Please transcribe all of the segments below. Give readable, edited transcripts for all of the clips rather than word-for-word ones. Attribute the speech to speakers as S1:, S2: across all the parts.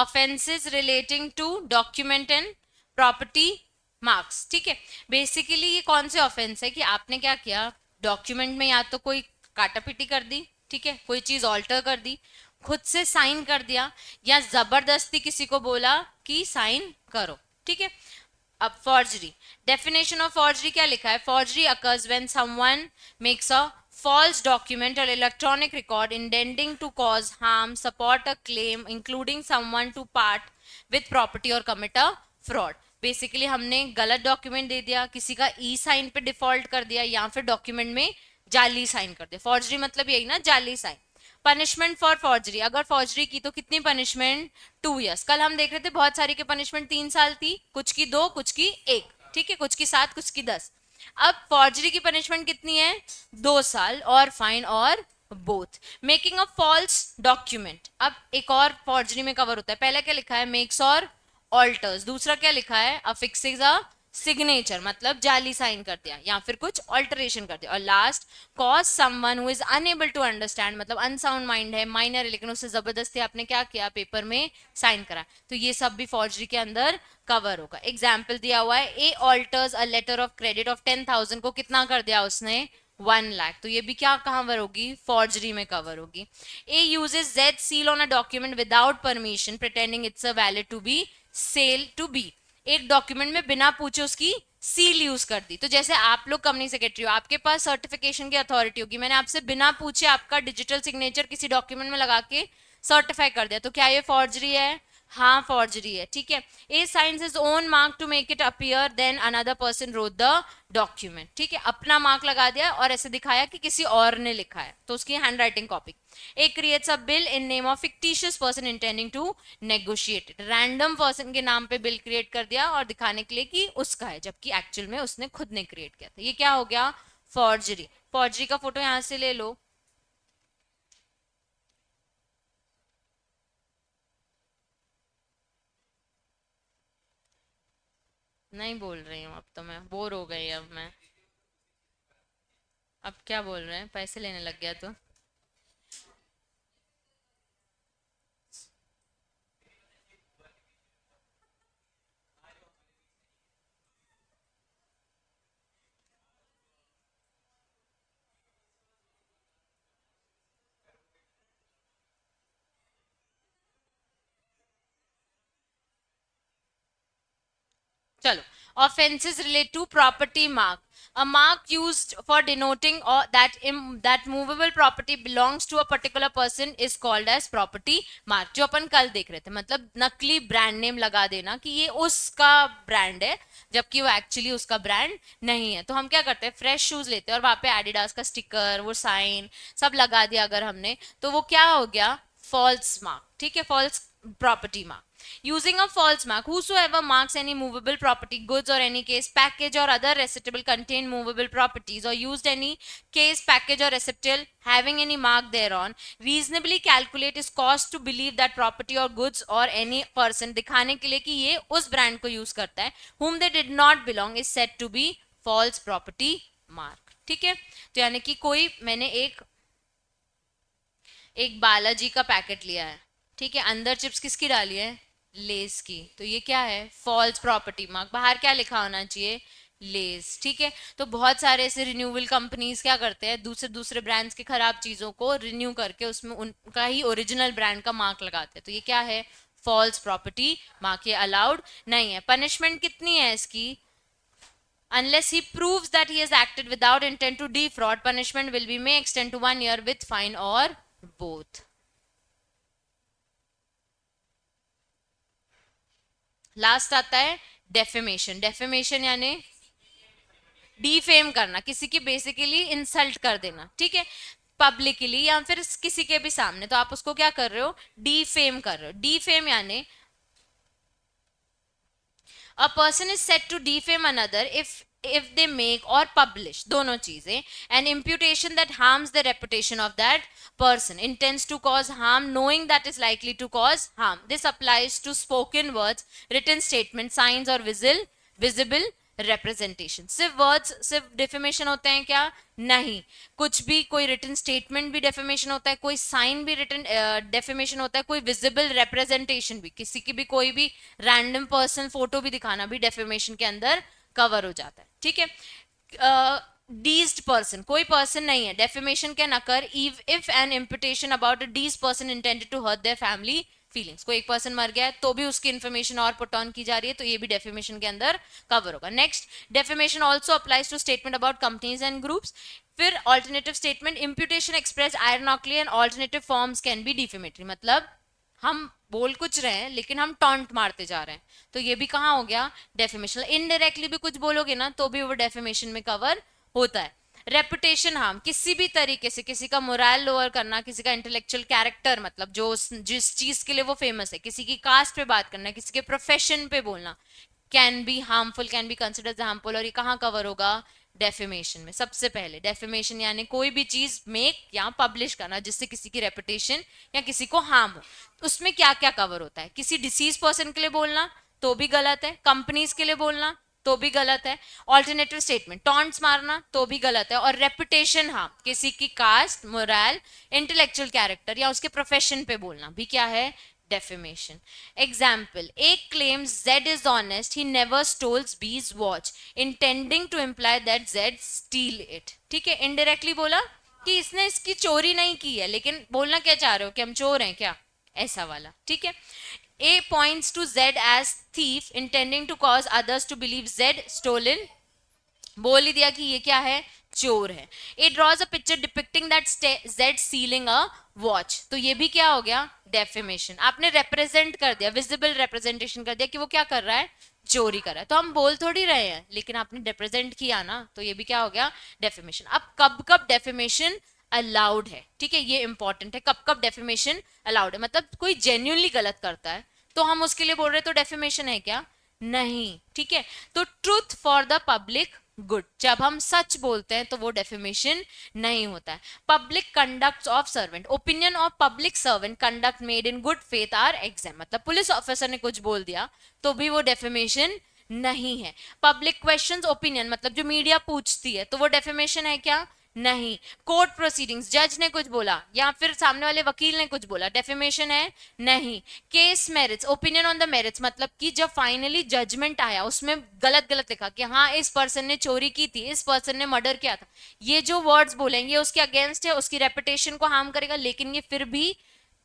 S1: Offences relating to document and property marks. ठीक है, basically ये कौन से ऑफेंस है कि आपने क्या किया, डॉक्यूमेंट में या तो कोई काटापीटी कर दी, ठीक है, कोई चीज ऑल्टर कर दी, खुद से साइन कर दिया, या जबरदस्ती किसी को बोला कि साइन करो। ठीक है, अब फॉर्जरी, डेफिनेशन ऑफ फॉर्जरी क्या लिखा है, forgery occurs when someone makes a false document or electronic record intending to cause harm, support a claim, including someone to part with property or commit a fraud। Basically हमने गलत document दे दिया, किसी का ई sign पे default कर दिया, या फिर डॉक्यूमेंट में जाली साइन कर दिया। फॉर्जरी मतलब यही ना, जाली साइन। पनिशमेंट फॉर फॉर्जरी, अगर फॉर्जरी की तो कितनी पनिशमेंट, 2 years। कल हम देख रहे थे बहुत सारी की पनिशमेंट 3 साल थी, कुछ की 2, कुछ की 1, ठीक है, कुछ की 7, कुछ की 10। अब फॉर्जरी की पनिशमेंट कितनी है, 2 साल और फाइन और both. Making a false document, अब एक और फॉर्जरी में कवर होता है, पहले क्या लिखा है, मेक्स और ऑल्टर्स, दूसरा क्या लिखा है, अफिक्सिंग अ सिग्नेचर, मतलब जाली साइन कर दिया या फिर कुछ ऑल्टरेशन कर दिया, और last cause someone who is unable to understand, मतलब अनसाउंड माइंड है, माइनर है, लेकिन उसे जबरदस्ती आपने क्या किया, पेपर में साइन करा, तो ये सब भी फॉर्जरी के अंदर कवर होगा। एग्जाम्पल दिया हुआ है, A alters a letter of credit of 10,000 को कितना कर दिया उसने, 1 लाख, तो ये भी क्या कवर होगी, फॉर्जरी में कवर होगी। A uses Z seal on a document without permission pretending it's a valid to be seal to be, एक डॉक्यूमेंट में बिना पूछे उसकी सील यूज कर दी। तो जैसे आप लोग कंपनी सेक्रेटरी हो, आपके पास सर्टिफिकेशन की अथॉरिटी होगी, मैंने आपसे बिना पूछे आपका डिजिटल सिग्नेचर किसी डॉक्यूमेंट में लगा के सर्टिफाई कर दिया, तो क्या ये फॉर्जरी है, हाँ फॉर्जरी है। ठीक है, A signs his own mark to make it appear then another person wrote the document, ठीक है, अपना मार्क लगा दिया और ऐसे दिखाया कि किसी और ने लिखा है, तो उसकी handwriting copy. A creates a bill in name of fictitious person intending to negotiate it, random person के नाम पे बिल क्रिएट कर दिया और दिखाने के लिए कि उसका है, जबकि एक्चुअल में उसने खुद ने क्रिएट किया था, ये क्या हो गया, फॉर्जरी। फॉर्जरी का फोटो यहां से ले लो, नहीं बोल रही हूँ अब तो, मैं बोर हो गई अब मैं, अब क्या बोल रहे हैं, पैसे लेने लग गया तो। चलो, offenses relate to property mark, a mark used for denoting or that movable property belongs to a particular person is called as property mark। जो अपन कल देख रहे थे, मतलब नकली ब्रांड नेम लगा देना कि ये उसका ब्रांड है, जबकि वो एक्चुअली उसका ब्रांड नहीं है। तो हम क्या करते हैं, फ्रेश शूज लेते हैं और वहां पे एडिडास का स्टिकर, वो साइन सब लगा दिया अगर हमने, तो वो क्या हो गया, फॉल्स मार्क। ठीक है, false property mark. Using a false mark, whosoever marks any movable property, goods or any case, package or other receptacle contain movable properties, or used any case, package or receptacle having any mark thereon, reasonably calculate is cost to believe that property or goods or any person, दिखाने के लिए कि ये उस brand को use करता है, whom they did not belong, is said to be false property mark। ठीक है, तो यानी कि कोई, मैंने एक बालाजी का पैकेट लिया है, ठीक है, अंदर चिप्स किसकी डाली है, लेस की, तो ये क्या है, फॉल्स प्रॉपर्टी मार्क। बाहर क्या लिखा होना चाहिए, लेस। ठीक है, तो बहुत सारे ऐसे रिन्यूएबल कंपनीज क्या करते हैं, दूसरे दूसरे ब्रांड्स की खराब चीजों को रिन्यू करके उसमें उनका ही ओरिजिनल ब्रांड का मार्क लगाते हैं, तो ये क्या है, फॉल्स प्रॉपर्टी मार्क, ये अलाउड नहीं है। पनिशमेंट कितनी है इसकी, unless he proves that he has acted without intent to defraud, punishment will be may extend to 1 year with fine or both। Last आता है डेफेमेशन। डेफेमेशन यानी डिफेम करना, किसी की बेसिकली इंसल्ट कर देना, ठीक है, पब्लिकली या फिर किसी के भी सामने, तो आप उसको क्या कर रहे हो, डिफेम कर रहे हो। डिफेम यानी a person is said to defame another if they make or publish, दोनों चीजें, an imputation that harms the reputation of that person, intends to cause harm knowing that is likely to cause harm, this applies to spoken words, written statements, signs or visible representation. सिर्फ words सिर्फ defamation होते हैं क्या? नहीं, कुछ भी, कोई written statement भी डेफेमेशन होता है, कोई साइन भी रिटन डेफेमेशन होता है, कोई विजिबल रिप्रेजेंटेशन भी, किसी की भी कोई भी रैंडम पर्सनल फोटो भी दिखाना भी डेफेमेशन के अंदर कवर हो जाता है, ठीक है. डीज्ड पर्सन, कोई पर्सन नहीं है, defamation can occur if an imputation about a deceased person intended to hurt their family feelings. कोई एक पर्सन मर गया है तो भी उसकी इन्फॉर्मेशन और पुट ऑन की जा रही है, तो ये भी डेफेमेशन के अंदर कवर होगा. Next, defamation also applies to statement about companies and groups. फिर alternative statement, imputation express ironically and alternative forms can be defamatory. मतलब हम बोल कुछ रहे हैं लेकिन हम टॉन्ट मारते जा रहे हैं, तो ये भी कहाँ हो गया? डेफेमेशन. इनडायरेक्टली भी कुछ बोलोगे ना तो भी वो डेफेमेशन में कवर होता है. रेपुटेशन हार्म, किसी भी तरीके से किसी का मोरल लोअर करना, किसी का इंटेलेक्चुअल कैरेक्टर, मतलब जो जिस चीज के लिए वो फेमस है, किसी की कास्ट पे बात करना, किसी के प्रोफेशन पे बोलना, can be harmful, can be considered harmful. और ये कहाँ कवर होगा? डेफेमेशन में. सबसे पहले डेफेमेशन यानी कोई भी चीज मेक या पब्लिश करना जिससे किसी की रेपुटेशन या किसी को हार्म हो. उसमें क्या क्या कवर होता है? किसी डिसीज पर्सन के लिए बोलना तो भी गलत है, कंपनीज के लिए बोलना तो भी गलत है, ऑल्टरनेटिव स्टेटमेंट टॉन्ट्स मारना तो भी गलत है, और रेपुटेशन हार्म, किसी की कास्ट, मोरल, इंटेलेक्चुअल कैरेक्टर या उसके प्रोफेशन पे बोलना भी क्या है? defamation. Example, A claims Z is honest, he never stole B's watch, intending to imply that Z steal it. ठीक है, indirectly बोला कि इसने इसकी चोरी नहीं की है, लेकिन बोलना क्या चाह रहे हो कि हम चोर हैं क्या, ऐसा वाला. ठीक है. A points to Z as thief, intending to cause others to believe Z stolen. बोल ही दिया कि ये क्या है? चोर है. A draws a picture depicting that Z stealing a watch, तो ये भी क्या हो गया? डेफेमेशन. आपने रिप्रेजेंट कर दिया, विजिबल रिप्रेजेंटेशन कर दिया कि वो क्या कर रहा है? चोरी कर रहा है. तो हम बोल थोड़ी रहे हैं, लेकिन आपने रिप्रेजेंट किया ना, तो ये भी क्या हो गया? डेफेमेशन. अब कब कब डेफेमेशन अलाउड है, ठीक है, ये इंपॉर्टेंट है. कब कब डेफेमेशन अलाउड है, मतलब कोई जेन्युइनली गलत करता है तो हम उसके लिए बोल रहे हैं तो डेफेमेशन है क्या? नहीं. ठीक है. तो truth for the public good, जब हम सच बोलते हैं तो वो डेफेमेशन नहीं होता है. Public conduct of servant, opinion of public servant conduct made in good faith are exam. मतलब पुलिस ऑफिसर ने कुछ बोल दिया तो भी वो डेफेमेशन नहीं है. पब्लिक क्वेश्चंस ओपिनियन, मतलब जो मीडिया पूछती है तो वो डेफेमेशन है क्या? नहीं. कोर्ट प्रोसीडिंग्स, जज ने कुछ बोला या फिर सामने वाले वकील ने कुछ बोला, डेफेमेशन है? नहीं. Case merits, opinion on the merits, मतलब कि जब फाइनली जजमेंट आया उसमें गलत गलत लिखा कि हाँ इस पर्सन ने चोरी की थी, इस पर्सन ने मर्डर किया था, ये जो वर्ड्स बोलेंगे उसके अगेंस्ट है, उसकी रेपुटेशन को हार्म करेगा, लेकिन ये फिर भी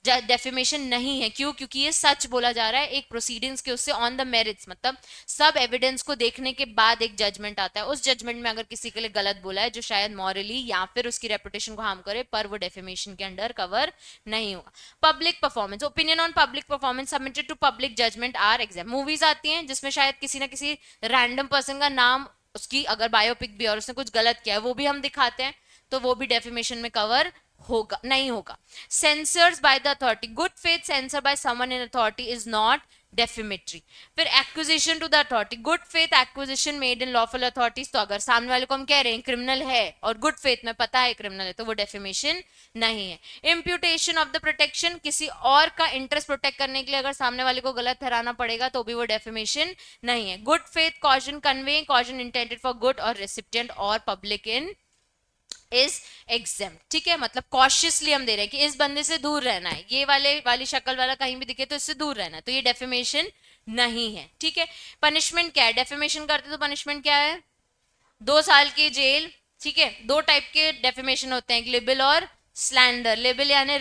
S1: डेफेमेशन नहीं है. क्यों? क्योंकि ये सच बोला जा रहा है एक प्रोसीडिंग्स के उससे ऑन द मेरिट्स, मतलब सब एविडेंस को देखने के बाद एक जजमेंट आता है. उस जजमेंट में अगर किसी के लिए गलत बोला है जो शायद मॉरली या फिर उसकी रेपुटेशन को हार्म करे, पर वो डेफेमेशन के अंडर कवर नहीं होगा. Public performance, opinion on public performance submitted to public judgement are exam. Movies आती हैं जिसमें शायद किसी ना किसी रैंडम पर्सन का नाम, उसकी अगर बायोपिक भी और उसने कुछ गलत किया है वो भी हम दिखाते हैं, तो वो भी डेफेमेशन में कवर होगा नहीं होगा. Censures by the authority, good faith censure by someone in authority is not defamatory. फिर accusation to the authority, good faith accusation made in lawful authorities, तो अगर सामने वाले को हम कह रहे हैं क्रिमिनल है और गुड फेथ में पता है क्रिमिनल है तो वो डेफिमेशन नहीं है. इम्प्यूटेशन ऑफ द प्रोटेक्शन, किसी और का इंटरेस्ट प्रोटेक्ट करने के लिए अगर सामने वाले को गलत ठहराना पड़ेगा तो भी वो डेफिमेशन नहीं है. Good faith caution convey, caution intended for good और रेसिपिएंट और पब्लिक इन इज एग्जाम. ठीक है, मतलब कॉशियसली हम दे रहे हैं कि इस बंदे से दूर रहना है, ये वाली शक्ल वाला कहीं भी दिखे तो इससे दूर रहना है, तो ये डेफेमेशन नहीं है. ठीक है. पनिशमेंट क्या है? डेफेमेशन करते तो पनिशमेंट क्या है? 2 साल की जेल. ठीक है. 2 टाइप के डेफेमेशन होते हैं, लिबिल और स्लैंडर. लिबिल यानी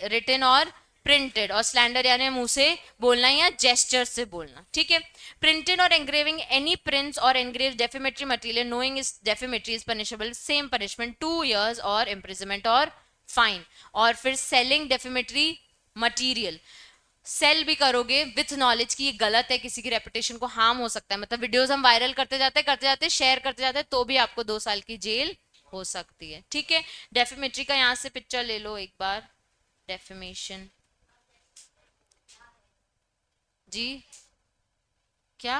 S1: रिटन और प्रिंटेड, और स्लैंडर यानी मुंह से बोलना या जेस्चर से बोलना. ठीक है. प्रिंटेड और एंग्रेविंग एनी प्रिंट्स और engrave defamatory material knowing is defamatory is punishable, same punishment 2 years और इम्प्रिजनमेंट और फाइन. और फिर सेलिंग डेफेमेटरी मटेरियल, सेल भी करोगे विथ नॉलेज की ये गलत है, किसी की रेपुटेशन को हार्म हो सकता है, मतलब वीडियोस हम वायरल करते जाते शेयर करते जाते तो भी आपको 2 साल की जेल हो सकती है. ठीक है. डेफेमेटरी का यहाँ से पिक्चर ले लो एक बार. डेफेमेशन जी क्या?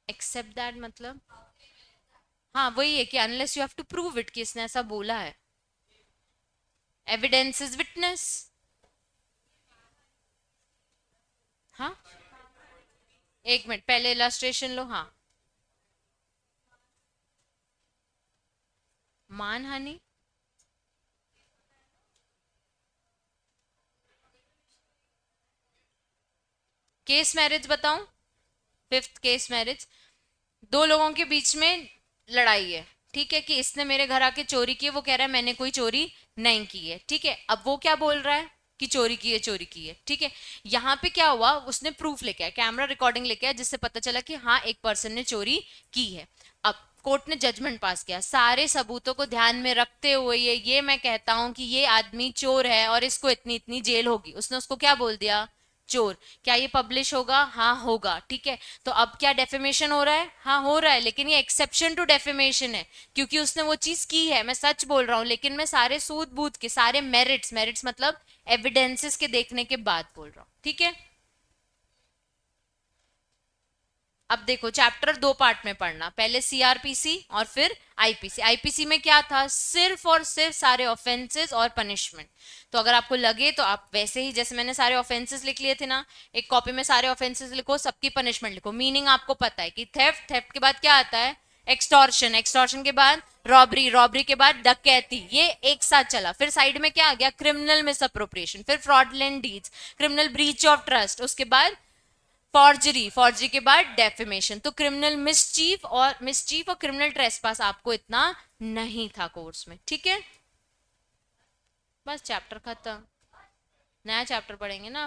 S1: एक्सेप्ट दैट मतलब, हाँ वही है कि unless you have to prove it कि इसने ऐसा बोला है. Evidence is witness. हाँ, एक मिनट पहले इलस्ट्रेशन लो। हाँ, मानहानि। केस मैरिज बताऊं? फिफ्थ केस मैरिज, दो लोगों के बीच में लड़ाई है, ठीक है, कि इसने मेरे घर आके चोरी की है, वो कह रहा है मैंने कोई चोरी नहीं की है, ठीक है। अब वो क्या बोल रहा है कि चोरी की है, चोरी की है, ठीक है। यहाँ पे क्या हुआ, उसने प्रूफ लेके आया, कैमरा रिकॉर्डिंग लेके आया, जिससे पता चला कि हाँ एक पर्सन ने चोरी की है। अब कोर्ट ने जजमेंट पास किया, सारे सबूतों को ध्यान में रखते हुए ये मैं कहता हूं कि ये आदमी चोर है और इसको इतनी इतनी जेल होगी। उसने उसको क्या बोल दिया, चोर। क्या ये पब्लिश होगा? हाँ होगा, ठीक है। तो अब क्या डेफेमेशन हो रहा है? हाँ हो रहा है, लेकिन ये एक्सेप्शन टू डेफेमेशन है, क्योंकि उसने वो चीज की है, मैं सच बोल रहा हूं, लेकिन मैं सारे सूद बूद के सारे मेरिट्स, मेरिट्स मतलब एविडेंसेस के देखने के बाद बोल रहा हूं, ठीक है। अब देखो, चैप्टर दो पार्ट में पढ़ना, पहले सीआरपीसी और फिर आईपीसी। आईपीसी में क्या था, सिर्फ और सिर्फ सारे ऑफेंसेस और पनिशमेंट। तो अगर आपको लगे तो आप वैसे ही, जैसे मैंने सारे ऑफेंसेस लिख लिए थे ना, एक कॉपी में सारे ऑफेंसेस लिखो, सबकी पनिशमेंट लिखो। मीनिंग आपको पता है कि थेफ्ट, थेफ्ट के बाद क्या आता है, एक्सटॉर्शन, एक्सटॉर्शन के बाद रॉबरी, रॉबरी के बाद डकैती, ये एक साथ चला। फिर साइड में क्या आ गया, क्रिमिनल मिसअप्रोप्रिएशन, फिर fraudulent deeds, criminal breach of trust, उसके बाद फॉर्जरी, फॉर्जरी के बाद डेफेमेशन। तो क्रिमिनल मिसचीफ और क्रिमिनल ट्रेसपास आपको इतना नहीं था कोर्स में, ठीक है। बस चैप्टर खत्म, नया चैप्टर पढ़ेंगे ना।